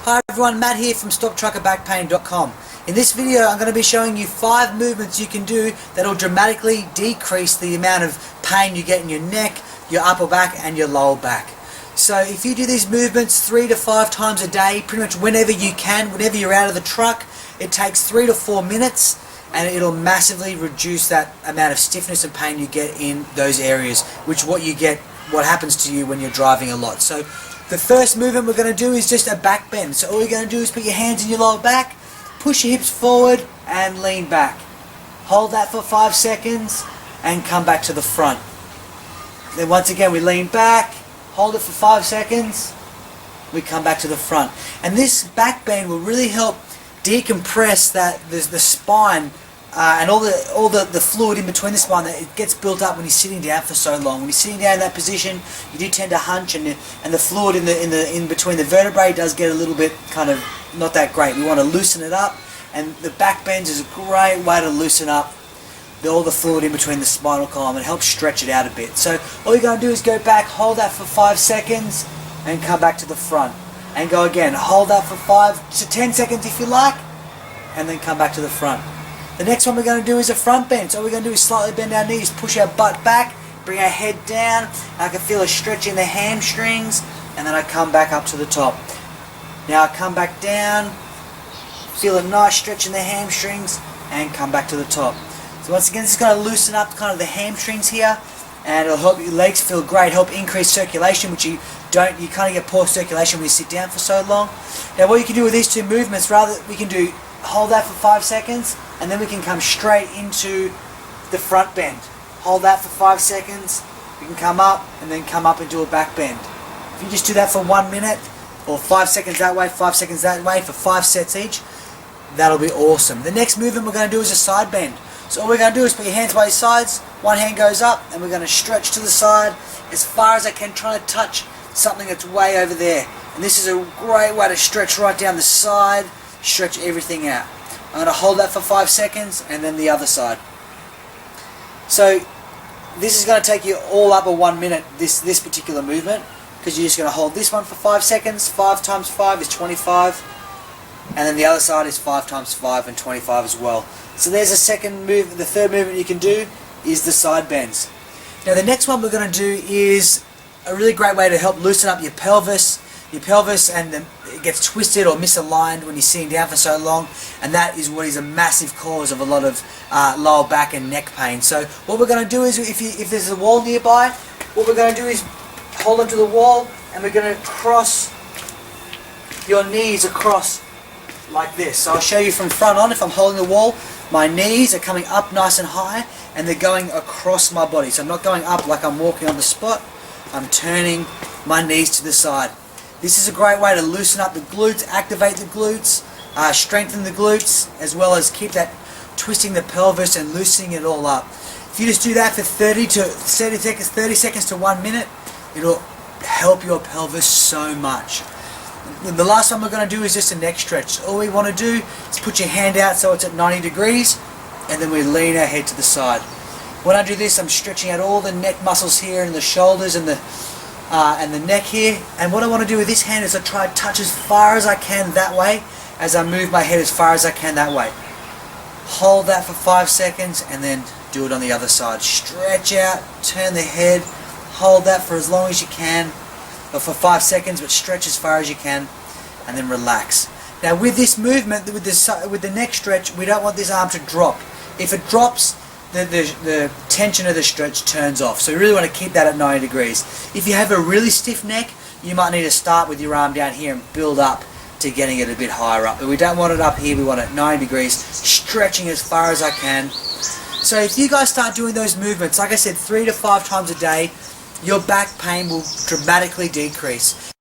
Hi everyone, Matt here from StopTruckerBackPain.com. In this video I'm going to be showing you 5 movements you can do that will dramatically decrease the amount of pain you get in your neck, your upper back and your lower back. So if you do these movements 3 to 5 times a day, pretty much whenever you can, whenever you're out of the truck, it takes 3 to 4 minutes and it'll massively reduce that amount of stiffness and pain you get in those areas, which what happens to you when you're driving a lot. So the first movement we're going to do is just a back bend. So all you're going to do is put your hands in your lower back, push your hips forward and lean back. Hold that for 5 seconds and come back to the front. Then once again we lean back, hold it for 5 seconds, we come back to the front. And this back bend will really help decompress the spine and all the fluid in between the spine that it gets built up when you're sitting down for so long. When you're sitting down in that position, you do tend to hunch, and the fluid in between the vertebrae does get a little bit kind of not that great. We want to loosen it up, and the back bends is a great way to loosen up all the fluid in between the spinal column and help stretch it out a bit. So all you're going to do is go back, hold that for 5 seconds, and come back to the front. And go again, hold that for 5 to 10 seconds if you like, and then come back to the front. The next one we're going to do is a front bend. So all we're going to do is slightly bend our knees, push our butt back, bring our head down. I can feel a stretch in the hamstrings, and then I come back up to the top. Now I come back down, feel a nice stretch in the hamstrings, and come back to the top. So once again, this is going to loosen up kind of the hamstrings here, and it'll help your legs feel great, help increase circulation, which you kind of get poor circulation when you sit down for so long. Now what you can do with these two movements, we can do hold that for 5 seconds, and then we can come straight into the front bend. Hold that for 5 seconds, we can come up, and then come up and do a back bend. If you just do that for 1 minute, or 5 seconds that way, 5 seconds that way, for 5 sets each, that'll be awesome. The next movement we're going to do is a side bend. So all we're going to do is put your hands by your sides, one hand goes up, and we're going to stretch to the side as far as I can, trying to touch something that's way over there. And this is a great way to stretch right down the side, stretch everything out. I'm going to hold that for 5 seconds, and then the other side. So this is going to take you all up a 1 minute, this particular movement, because you're just going to hold this one for 5 seconds. 5 times 5 is 25, and then the other side is 5 times 5 and 25 as well. So there's a second move. The third movement you can do is the side bends. Now the next one we're going to do is a really great way to help loosen up your pelvis, and it gets twisted or misaligned when you're sitting down for so long, and that is what is a massive cause of a lot of lower back and neck pain. So what we're going to do is, if there's a wall nearby, what we're going to do is hold onto the wall, and we're going to cross your knees across like this. So I'll show you from front on. If I'm holding the wall, my knees are coming up nice and high, and they're going across my body. So I'm not going up like I'm walking on the spot. I'm turning my knees to the side. This is a great way to loosen up the glutes, activate the glutes, strengthen the glutes, as well as keep that twisting the pelvis and loosening it all up. If you just do that for 30 seconds to 1 minute, it'll help your pelvis so much. The last one we're going to do is just a neck stretch. All we want to do is put your hand out so it's at 90 degrees, and then we lean our head to the side. When I do this, I'm stretching out all the neck muscles here, and the shoulders and the neck here. And what I want to do with this hand is I try to touch as far as I can that way, as I move my head as far as I can that way. Hold that for 5 seconds, and then do it on the other side. Stretch out, turn the head, hold that for as long as you can, or for 5 seconds, but stretch as far as you can, and then relax. Now with this movement, with the neck stretch, we don't want this arm to drop. If it drops, the tension of the stretch turns off. So we really want to keep that at 90 degrees. If you have a really stiff neck, you might need to start with your arm down here and build up to getting it a bit higher up. But we don't want it up here, we want it at 90 degrees, stretching as far as I can. So if you guys start doing those movements, like I said, 3 to 5 times a day, your back pain will dramatically decrease.